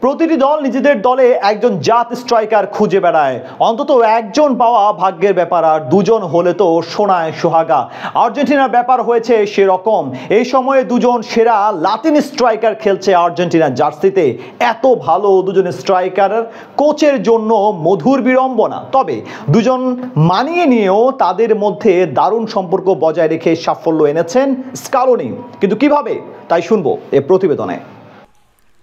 প্রতিটি দল নিজেদের দলে একজন জাত স্ট্রাইকার খুঁজে বেড়ায়, অন্তত একজন পাওয়া ভাগ্যের ব্যাপার, আর দুজন হলে তো সোনায় সোহাগা। আর্জেন্টিনার ব্যাপার হয়েছে সেরকম। এই সময়ে দুজন সেরা লাতিন স্ট্রাইকার খেলছে আর্জেন্টিনার জার্সিতে। এত ভালো দুজন স্ট্রাইকার কোচের জন্য মধুর বিড়ম্বনা। তবে দুজন মানিয়ে নিয়েও তাদের মধ্যে দারুণ সম্পর্ক বজায় রেখে সাফল্য এনেছেন স্কালোনি। কিন্তু কিভাবে, তাই শুনবো এ প্রতিবেদনে।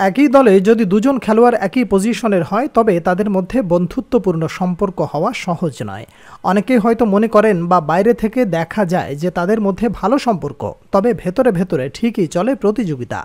একই দলে যদি দুজন খেলোয়াড় একই পজিশনের হয় তবে তাদের মধ্যে বন্ধুত্বপূর্ণ সম্পর্ক হওয়া সহজ নয়। অনেকেই হয়তো মনে করেন বা বাইরে থেকে দেখা যায় যে তাদের মধ্যে ভালো সম্পর্ক, তবে ভেতরে ভেতরে ঠিকই চলে প্রতিযোগিতা।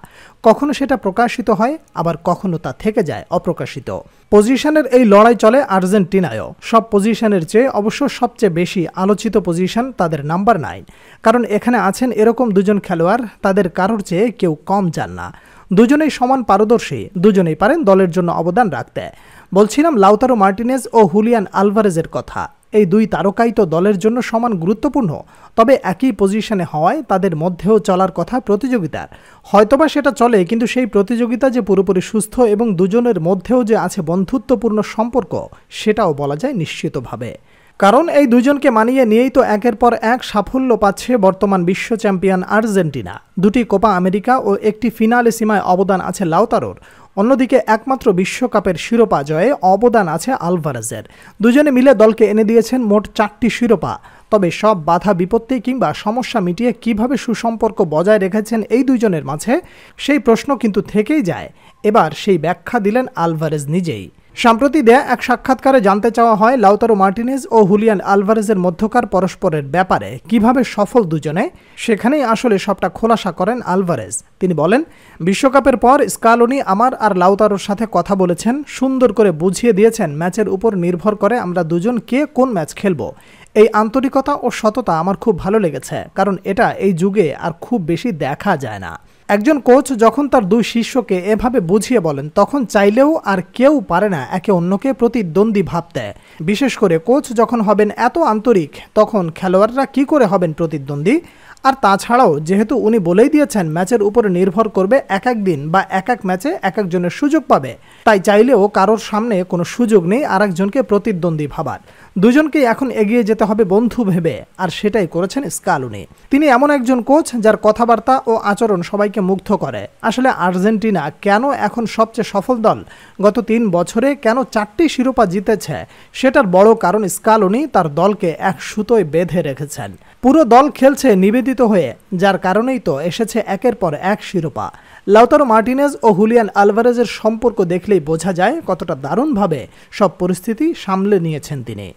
কখনো সেটা প্রকাশিত হয়, আবার কখনো তা থেকে যায় অপ্রকাশিত। পজিশনের এই লড়াই চলে আর্জেন্টিনায়ও। সব পজিশনের চেয়ে অবশ্য সবচেয়ে বেশি আলোচিত পজিশন তাদের নাম্বার 9, কারণ এখানে আছেন এরকম দুজন খেলোয়াড় তাদের কারোর চেয়ে কেউ কম যান না। দুজনেই সমান পারদর্শী, দুজনেই পারেন দলের জন্য অবদান রাখতে। বলছিলাম লাউতারো মার্টিনেজ ও হুলিয়ান আলভারেজের কথা। এই দুই তারকাই তো দলের জন্য সমান গুরুত্বপূর্ণ, তবে একই পজিশনে হওয়ায় তাদের মধ্যেও চলার কথা প্রতিযোগিতার। হয়তোবা সেটা চলে, কিন্তু সেই প্রতিযোগিতা যে পুরোপুরি সুস্থ এবং দুজনের মধ্যেও যে আছে বন্ধুত্বপূর্ণ সম্পর্ক, সেটাও বলা যায় নিশ্চিতভাবে। কারণ এই দুজনকে মানিয়ে নিয়েই তো একের পর এক সাফল্য পাচ্ছে বর্তমান বিশ্ব চ্যাম্পিয়ন আর্জেন্টিনা। দুটি কোপা আমেরিকা ও একটি ফিনালে সীমায় অবদান আছে লাউতারোর। অন্যদিকে একমাত্র বিশ্বকাপের শিরোপা জয়ে অবদান আছে আলভারেজের। দুজনে মিলে দলকে এনে দিয়েছেন মোট 4টি শিরোপা। তবে সব বাধা বিপত্তি কিংবা সমস্যা মিটিয়ে কিভাবে সুসম্পর্ক বজায় রেখেছেন এই দুইজনের মাঝে, সেই প্রশ্ন কিন্তু থেকেই যায়। এবার সেই ব্যাখ্যা দিলেন আলভারেজ নিজেই। সম্প্রতি দেয়া এক সাক্ষাৎকারে জানতে চাওয়া হয় লাউতারো মার্টিনেজ ও হুলিয়ান আলভারেজের মধ্যকার পরস্পরের ব্যাপারে কিভাবে সফল দুজনে। সেখানেই আসলে সবটা খোলাসা করেন আলভারেজ। তিনি বলেন, বিশ্বকাপের পর স্কালোনি আমার আর লাউতারোর সাথে কথা বলেছেন, সুন্দর করে বুঝিয়ে দিয়েছেন ম্যাচের উপর নির্ভর করে আমরা দুজন কে কোন ম্যাচ খেলব। এই আন্তরিকতা ও সততা আমার খুব ভালো লেগেছে, কারণ এটা এই যুগে আর খুব বেশি দেখা যায় না। একজন কোচ যখন তার দুই শিষ্যকে এভাবে বুঝিয়ে বলেন, তখন চাইলেও আর কেউ পারে না একে অন্যকে প্রতিদ্বন্দ্বী ভাবতে। বিশেষ করে কোচ যখন হবেন এত আন্তরিক, তখন খেলোয়াড়রা কি করে হবেন প্রতিদ্বন্দ্বী? আর তাছাড়াও যেহেতু উনি বলেই দিয়েছেন ম্যাচের উপরে নির্ভর করবে, এক এক দিন বা এক এক ম্যাচে এক একজনের সুযোগ পাবে, তাই চাইলেও কারোর সামনে কোনো সুযোগ নেই আরেকজনকে প্রতিদ্বন্দ্বী ভাবার। দুজনকেই এখন এগিয়ে যেতে হবে বন্ধু ভেবে, আর সেটাই করেছেন স্কালোনি। তিনি এমন একজন কোচ যার কথাবার্তা ও আচরণ সবাইকে মুগ্ধ করে। আসলে আর্জেন্টিনা কেন এখন সবচেয়ে সফল দল, গত 3 বছরে কেন 4টি শিরোপা জিতেছে, সেটার বড় কারণ স্কালোনি তার দলকে এক সুতোয় বেঁধে রেখেছেন। পুরো দল খেলছে নিবেদিত হয়ে, যার কারণেই তো এসেছে একের পর এক শিরোপা। লাউতারো মার্টিনেজ ও হুলিয়ান আলভারেজের সম্পর্ক দেখলেই বোঝা যায় কতটা দারুণভাবে সব পরিস্থিতি সামলে নিয়েছেন তিনি।